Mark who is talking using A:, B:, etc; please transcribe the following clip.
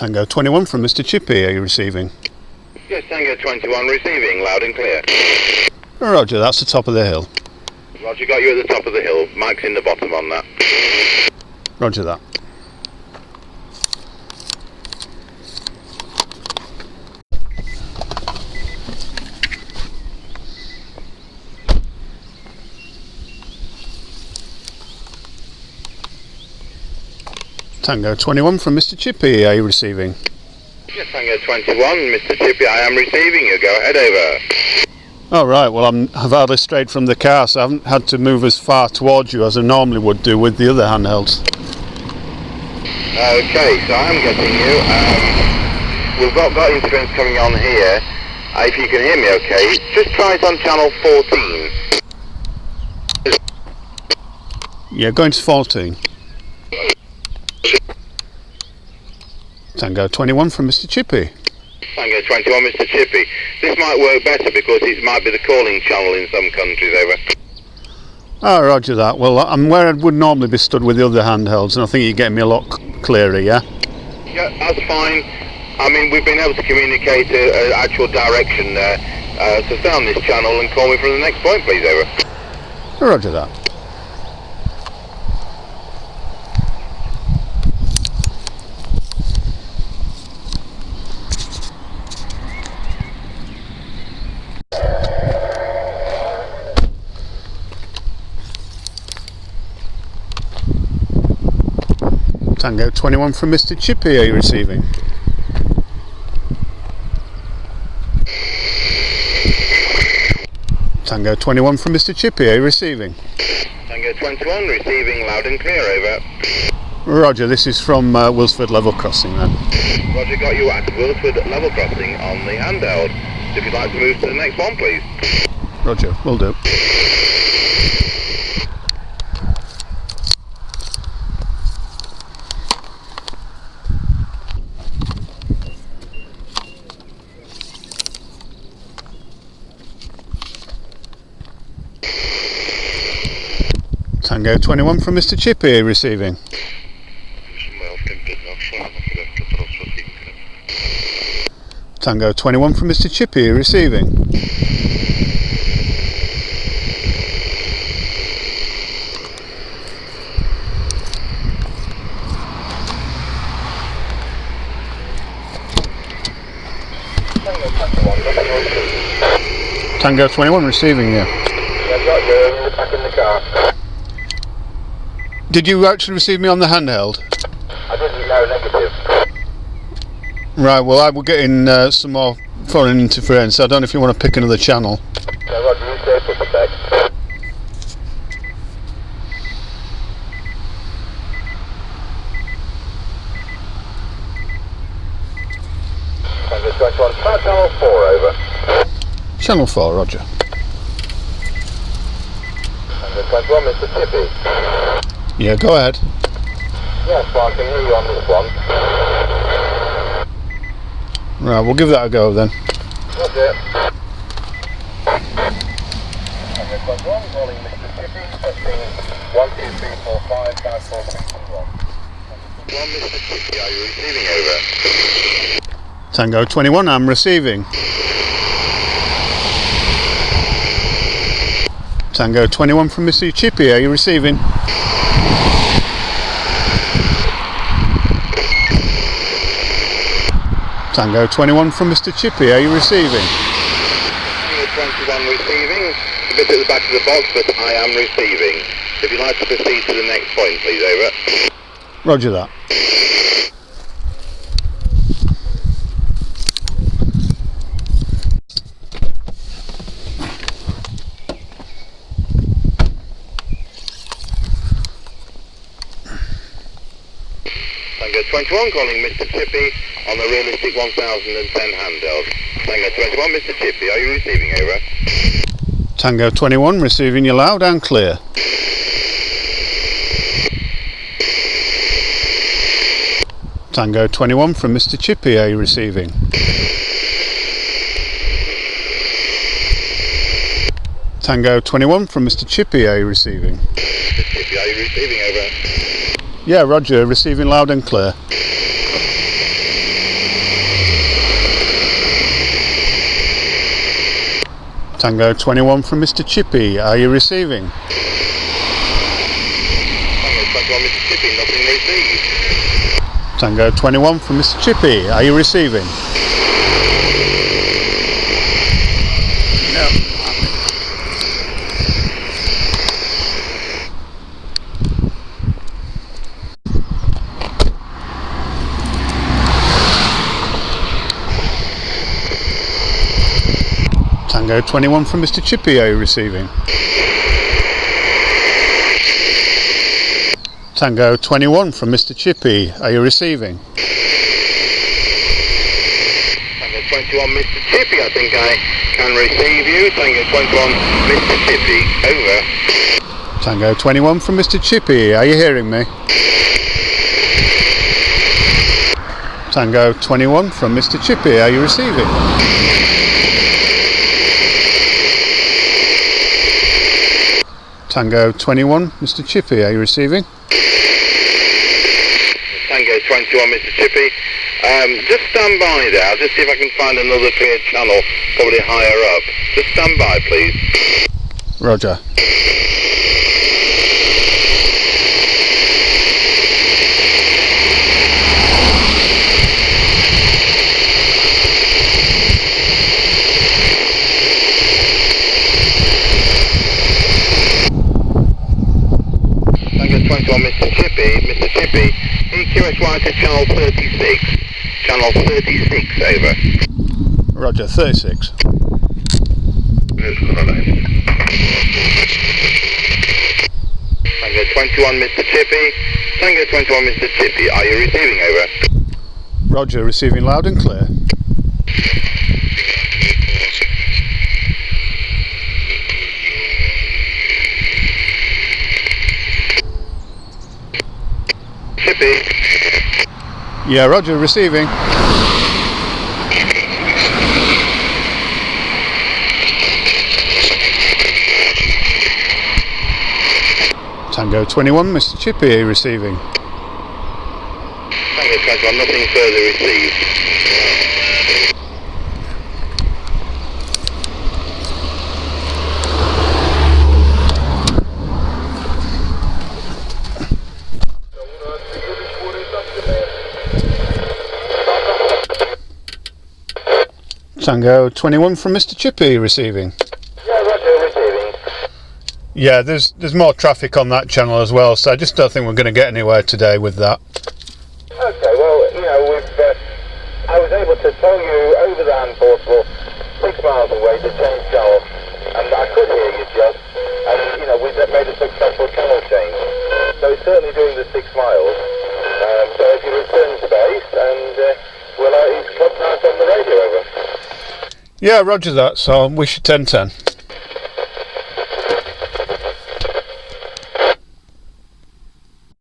A: Tango 21 from Mr Chippie, are you receiving?
B: Yes, Tango 21 receiving, loud and clear.
A: Roger, that's the top of the hill.
B: Roger, got you at the top of the hill. Mike's in the bottom on that.
A: Roger that. Tango 21 from Mr Chippie, are you receiving?
B: Yes, Tango 21, Mr Chippie, I am receiving you. Go ahead, over.
A: All right, well I've hardly strayed from the car, so I haven't had to move as far towards you as I normally would do with the other handhelds.
B: Okay, so I'm getting you. We've got interference coming on here. If you can hear me okay, just try it on channel 14.
A: Yeah, going to 14. Tango 21 from Mr Chippie.
B: Tango 21, Mr Chippie. This might work better because it might be the calling channel in some countries, over.
A: Oh, roger that. Well, I'm where I would normally be stood with the other handhelds, and I think you're getting me a lot clearer, yeah?
B: Yeah, that's fine. I mean, we've been able to communicate an actual direction there. So stay on this channel and call me from the next point, please, over.
A: Roger that. Tango 21 from Mr Chippie, are you receiving? Tango 21 from Mr Chippie, are you receiving?
B: Tango 21, receiving loud and clear, over.
A: Roger, this is from Wilsford Level Crossing then.
B: Roger, got you at Wilsford Level Crossing on the Handheld. If you'd like to move to the next one, please.
A: Roger, will do. Tango 21 from Mr Chippie, receiving. Tango 21 from Mr Chippie, receiving. Tango 21 receiving, yeah.
B: I've got you back in the car.
A: Did you actually receive me on the handheld?
B: I didn't know, negative.
A: Right, well I will get in some more foreign interference. I don't know if you want to pick another channel.
B: No, Roger, you stay for a sec. Tango 21, try channel 4, over.
A: Channel 4, roger.
B: Tango 21, Mr Chippie.
A: Yeah, go ahead.
B: Yes, well, I can hear you on this one.
A: Right, we'll give that a go then.
B: That's it. Tango 21, calling Mr Chippie, testing 1, 2, 3, 4, 5, 5, 4, 6, and 1. 1, Mr Chippie, are you receiving, over?
A: Tango 21, I'm receiving. Tango 21 from Mr Chippie, are you receiving? Tango 21 from Mr Chippie, are you receiving?
B: Tango 21 receiving, a bit at the back of the box, but I am receiving. If you'd like to proceed to the next point, please, over.
A: Roger that.
B: Tango 21 calling Mr Chippie on the Realistic 1010 Handheld. Tango 21, Mr Chippie, are you receiving, over?
A: Tango 21 receiving you loud and clear. Tango 21 from Mr Chippie, are you receiving? Tango 21 from Mr Chippie, are you receiving?
B: Mr Chippie, are you receiving, over?
A: Yeah, roger, receiving loud and clear. Tango 21 from Mr Chippie, are you receiving?
B: Tango 21 Mr Chippie, nothing received.
A: Tango 21 from Mr Chippie, are you receiving? No. Tango 21 from Mr Chippie, are you receiving? Tango 21 from Mr Chippie, are you receiving?
B: Tango 21 Mr Chippie, I think I can receive you. Tango 21 Mr Chippie, over.
A: Tango 21 from Mr Chippie, are you hearing me? Tango 21 from Mr Chippie, are you receiving? Tango 21 Mr Chippie, are you receiving?
B: Tango 21 Mr Chippie, just stand by there. I'll just see if I can find another clear channel, probably higher up. Just stand by, please.
A: Roger.
B: Tango 21 Mr Chippie, EQSY to channel 36, channel 36, over.
A: Roger, 36.
B: Tango 21 Mr Chippie, Tango 21 Mr Chippie, are you receiving, over?
A: Roger, receiving loud and clear.
B: Chippie.
A: Yeah, Roger, receiving. Tango 21, Mr Chippie, are you receiving?
B: Tango 21, nothing further received.
A: Tango 21 from Mr Chippie, receiving.
B: Yeah, Roger, receiving.
A: Yeah, there's more traffic on that channel as well, so I just don't think we're going to get anywhere today with that.
B: Okay, well, you know, I was able to tell you over the hand portable 6 miles away to change channel, and I could hear you just, and, you know, we've made a successful channel change. So it's certainly doing the 6 miles. So if you return to base, and we'll have each club night on the radio, over.
A: Yeah, roger that, so wish you 1010.